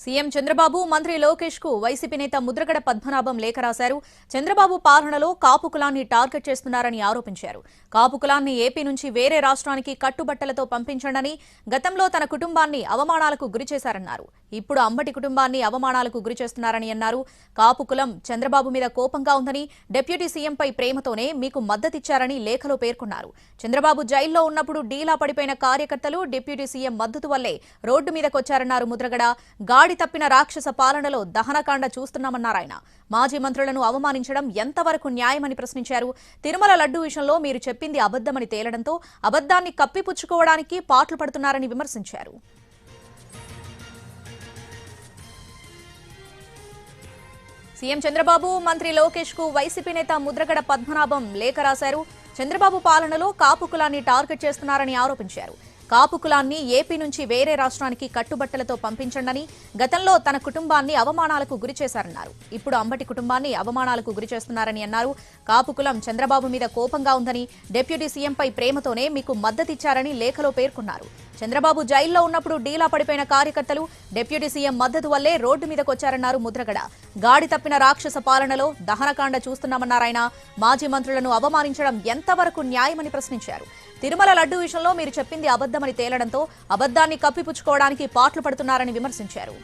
CM Chandrababu మంత్రి లోకేష్ కు YCP నేత ముద్రగడ పద్మనాభం లేఖ రాశారు. చంద్రబాబు పాలనలో కాపు కులాన్ని టార్గెట్ చేస్తున్నారని ఆరోపించారు. కాపు కులాన్ని ఏపీ నుంచి వేరే రాష్ట్రానికి కట్టుబట్టలతో పంపించండని, గతంలో తన కుటుంబాన్ని అవమానాలకు గురిచేశారన్నారు. ఇప్పుడు అంబటి కుటుంబాన్ని అవమానాలకు గురిచేస్తున్నారని అన్నారు. కాపు కులం చంద్రబాబు మీద కోపంగా ఉందని, డిప్యూటీ సీఎంపై ప్రేమతోనే మీకు మద్దతిచ్చారని లేఖలో పేర్కొన్నారు. చంద్రబాబు జైల్లో ఉన్నప్పుడు డీలా పడిపోయిన కార్యకర్తలు డిప్యూటీ సీఎం మద్దతు వల్లే రోడ్డు మీదకొచ్చారన్నారు ముద్రగడ. గాడి తప్పిన రాక్షస పాలనలో దహనకాండ చూస్తున్నామన్నారాయన. మాజీ మంత్రులను అవమానించడం ఎంతవరకు న్యాయమని ప్రశ్నించారు. తిరుమల లడ్డు విషయంలో మీరు చెప్పింది అబద్దమని తేలడంతో అబద్దాన్ని కప్పిపుచ్చుకోవడానికి పాటలు పడుతున్నారని విమర్శించారు. సీఎం చంద్రబాబు మంత్రి లోకేష్ కు వైసీపీ నేత ముద్రగడ పద్మనాభం లేఖ రాశారు. చంద్రబాబు పాలనలో కాపు కులాన్ని టార్గెట్ చేస్తున్నారని ఆరోపించారు. కాపు కులాన్ని ఏపీ నుంచి వేరే రాష్ట్రానికి కట్టుబట్టలతో పంపించండని, గతంలో తన కుటుంబాన్ని అవమానాలకు గురిచేశారన్నారు. ఇప్పుడు అంబటి కుటుంబాన్ని అవమానాలకు గురిచేస్తున్నారని అన్నారు. కాపు కులం చంద్రబాబు మీద కోపంగా ఉందని, డిప్యూటీ సీఎంపై ప్రేమతోనే మీకు మద్దతిచ్చారని లేఖలో పేర్కొన్నారు. చంద్రబాబు జైల్లో ఉన్నప్పుడు డీలా పడిపోయిన కార్యకర్తలు డిప్యూటీ సీఎం మద్దతు వల్లే రోడ్డు మీదకొచ్చారన్నారు ముద్రగడ. గాడి తప్పిన రాక్షస పాలనలో దహనకాండ చూస్తున్నామన్నారాయన. మాజీ మంత్రులను అవమానించడం ఎంతవరకు న్యాయమని ప్రశ్నించారు. తిరుమల లడ్డు విషయంలో మీరు చెప్పింది అబద్దమని తేలడంతో అబద్దాన్ని కప్పిపుచ్చుకోవడానికి పాటలు పడుతున్నారని విమర్శించారు.